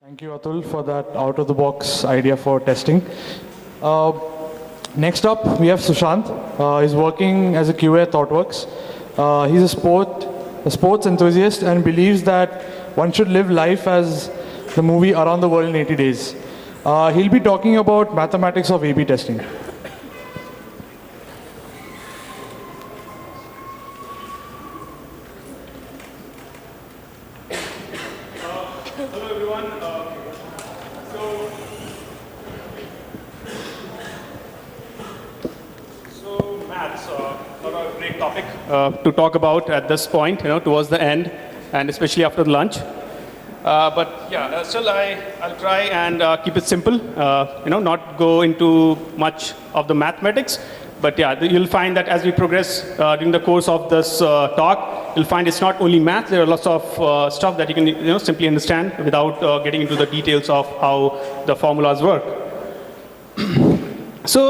Thank you, Atul, for that out-of-the-box idea for testing. Uh, Next up, we have Sushant. He's working as a QA at ThoughtWorks. He's a sports enthusiast and believes that one should live life as the movie Around the World in 80 Days. He'll be talking about mathematics of A/B testing. Hello everyone. So maths, not a great topic to talk about at this point, towards the end, and especially after the lunch. But yeah, still I'll try and keep it simple. Not go into much of the mathematics. But yeah, you'll find that as we progress during the course of this talk, you'll find it's not only math. There are lots of stuff that you can simply understand without getting into the details of how the formulas work. So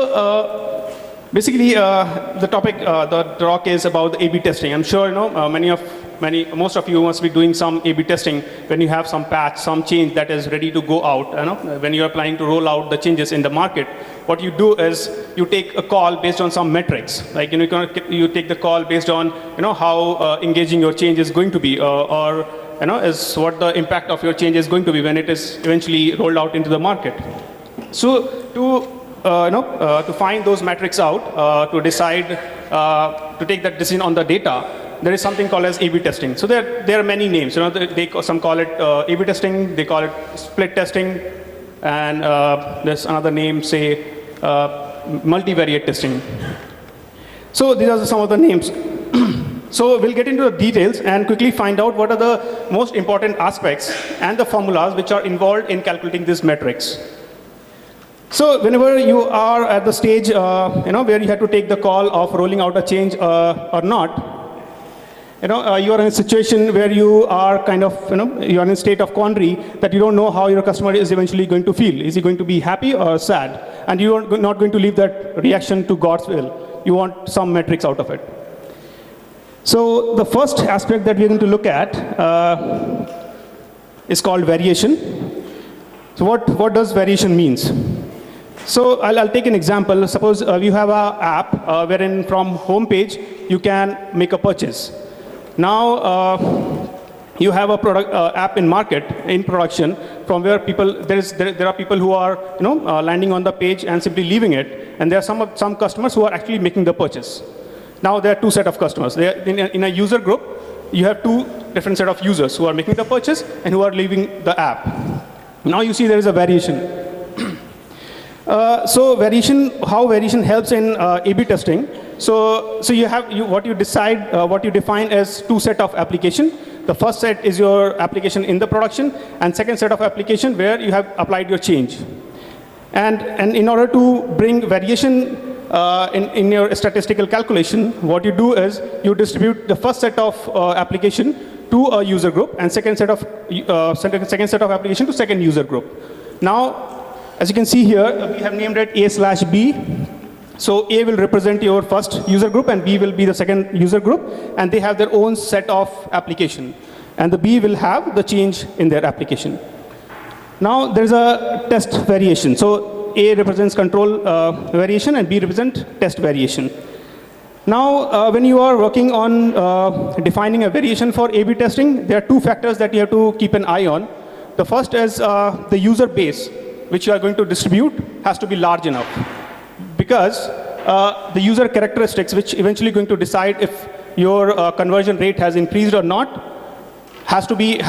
basically, the topic, the talk is about the A/B testing. I'm sure most of you must be doing some A/B testing when you have some patch, some change that is ready to go out. When you're planning to roll out the changes in the market, what you do is you take a call based on some metrics. Like you take the call based on how engaging your change is going to be, or is what the impact of your change is going to be when it is eventually rolled out into the market. So to find those metrics out, to decide to take that decision on the data, there is something called as A/B testing. So there are many names. Some call it A/B testing, they call it split testing, and there's another name, say multivariate testing. So these are some of the names. So we'll get into the details and quickly find out what are the most important aspects and the formulas which are involved in calculating these metrics. So whenever you are at the stage where you have to take the call of rolling out a change or not, you are in a situation where you are you are in a state of quandary that you don't know how your customer is eventually going to feel. Is he going to be happy or sad? And you are not going to leave that reaction to God's will. You want some metrics out of it. So the first aspect that we're going to look at is called variation. So what does variation means? So I'll take an example. Suppose you have an app wherein from home page you can make a purchase. Now you have a product app in market, in production, from where there are people who are landing on the page and simply leaving it, and there are some customers who are actually making the purchase. Now there are two set of customers. In a user group, you have two different set of users who are making the purchase and who are leaving the app. Now you see there is a variation. So how variation helps in A/B testing. So what you define as two set of application. The first set is your application in the production, and second set of application where you have applied your change. And in order to bring variation in your statistical calculation, what you do is you distribute the first set of application to a user group, and second set of application to second user group. Now, as you can see here, we have named it A/B. So A will represent your first user group, and B will be the second user group, and they have their own set of application. And the B will have the change in their application. Now there's a test variation. So A represents control variation, and B represents test variation. Now, when you are working on defining a variation for A/B testing, there are two factors that you have to keep an eye on. The first is the user base, which you are going to distribute, has to be large enough. Because the user characteristics, which eventually going to decide if your conversion rate has increased or not, has to be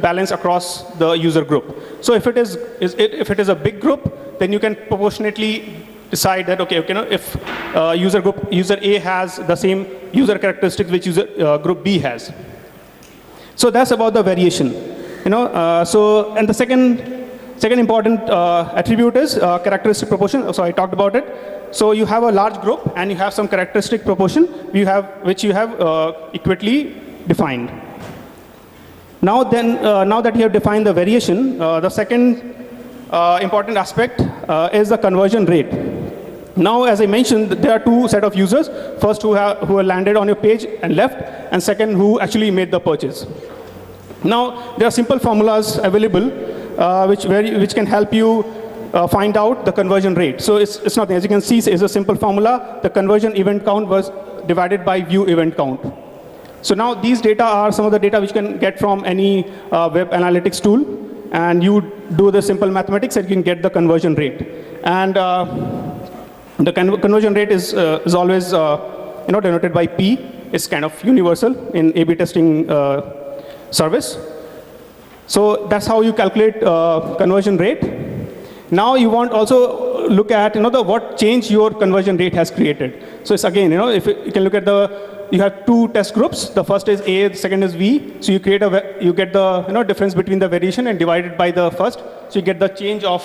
balanced across the user group. So if it is a big group, then you can proportionately decide that if user A has the same user characteristics which user group B has. So that's about the variation. And the second important attribute is characteristic proportion. So I talked about it. So you have a large group and you have some characteristic proportion which you have equitably defined. Now that you have defined the variation, the second important aspect is the conversion rate. Now, as I mentioned, there are two set of users. First, who have landed on your page and left, and second, who actually made the purchase. Now, there are simple formulas available which can help you find out the conversion rate. So it's nothing. As you can see, it's a simple formula. The conversion event count was divided by view event count. So now these data are some of the data which you can get from any web analytics tool. And you do the simple mathematics and you can get the conversion rate. And the conversion rate is always denoted by P. It's kind of universal in A/B testing service. So that's how you calculate conversion rate. Now you want also look at what change your conversion rate has created. So it's again, if you can look at you have two test groups. The first is A, the second is V. So you get the difference between the variation and divide it by the first. So you get the change of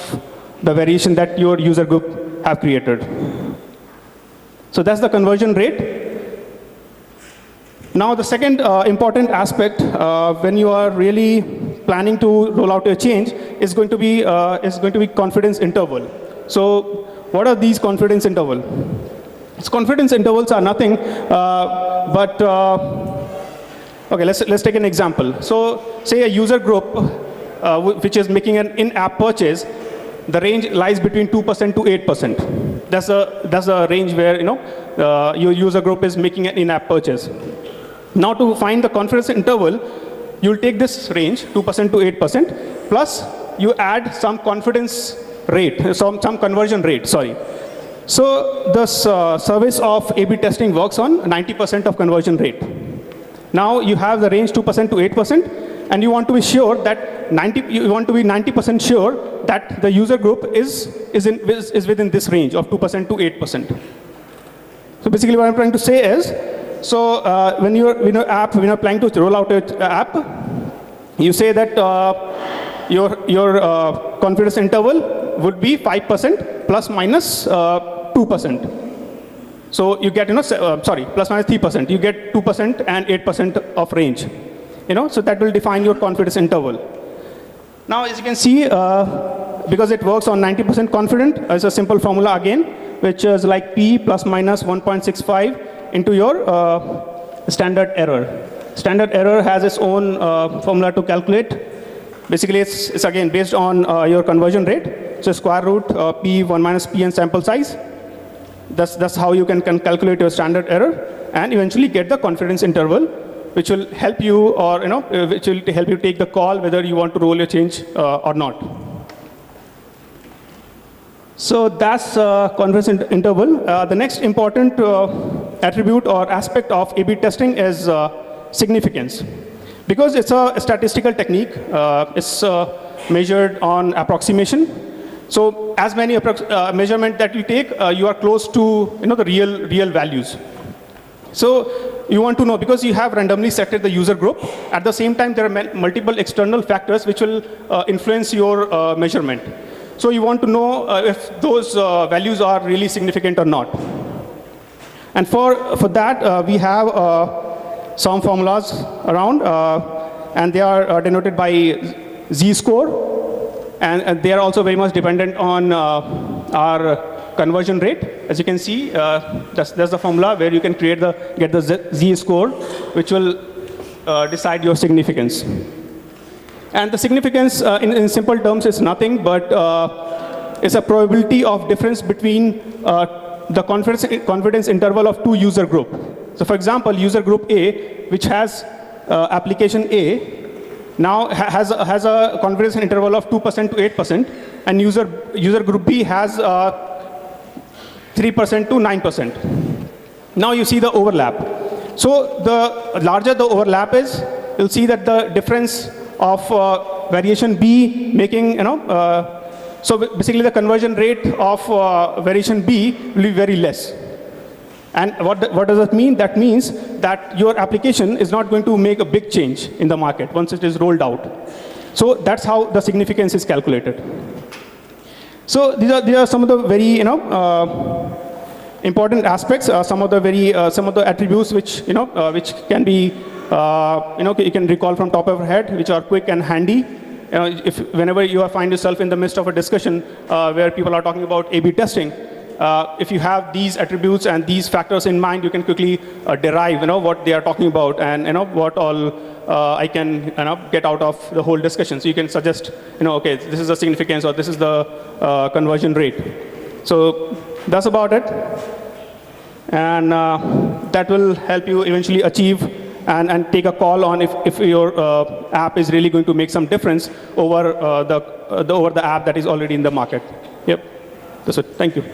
the variation that your user group have created. So that's the conversion rate. Now the second important aspect when you are really planning to roll out a change is going to be confidence interval. So what are these confidence interval? Confidence intervals are nothing but okay. Let's take an example. So say a user group which is making an in-app purchase, the range lies between 2% to 8%. That's the range where your user group is making an in-app purchase. Now to find the confidence interval, you'll take this range 2% to 8% plus you add some confidence rate, some conversion rate. Sorry. So the service of A/B testing works on 90% of conversion rate. Now you have the range 2% to 8%, and you want to be sure that 90% sure that the user group is within this range of 2% to 8%. So basically, what I'm trying to say is, so when you're planning to roll out an app, you say that your confidence interval would be 5% plus minus 2%. So you get, plus minus 3%. You get 2% and 8% of range. So that will define your confidence interval. Now, as you can see, because it works on 90% confident, it's a simple formula again, which is like P plus minus 1.65 into your standard error. Standard error has its own formula to calculate. Basically, it's again based on your conversion rate. So square root P, 1 minus P and sample size. That's how you can calculate your standard error and eventually get the confidence interval, which will help you, or which will help you take the call whether you want to roll your change or not. So that's confidence interval. The next important attribute or aspect of A/B testing is significance. Because it's a statistical technique, it's measured on approximation. So as many measurement that you take, you are close to the real values. So you want to know, because you have randomly selected the user group, at the same time there are multiple external factors which will influence your measurement. So you want to know if those values are really significant or not. And for that, we have some formulas around, and they are denoted by z-score. And they are also very much dependent on our conversion rate. As you can see, that's the formula where you can get the z-score, which will decide your significance. And the significance, in simple terms, is nothing but it's a probability of difference between the confidence interval of two user group. So for example, user group A, which has application A, now has a confidence interval of 2% to 8%, and user group B has 3% to 9%. Now you see the overlap. So the larger the overlap is, you'll see that the difference of variation B making, so basically the conversion rate of variation B will be very less. And what does that mean? That means that your application is not going to make a big change in the market once it is rolled out. So that's how the significance is calculated. So these are some of the very important aspects. Some of the attributes which which can be you can recall from top of your head, which are quick and handy. Whenever you find yourself in the midst of a discussion where people are talking about A/B testing, if you have these attributes and these factors in mind, you can quickly derive, what they are talking about and, what all I can, get out of the whole discussion. So you can suggest, okay, this is the significance or this is the conversion rate. So that's about it. And that will help you eventually achieve and take a call on if your app is really going to make some difference over the app that is already in the market. Yep, that's it. Thank you.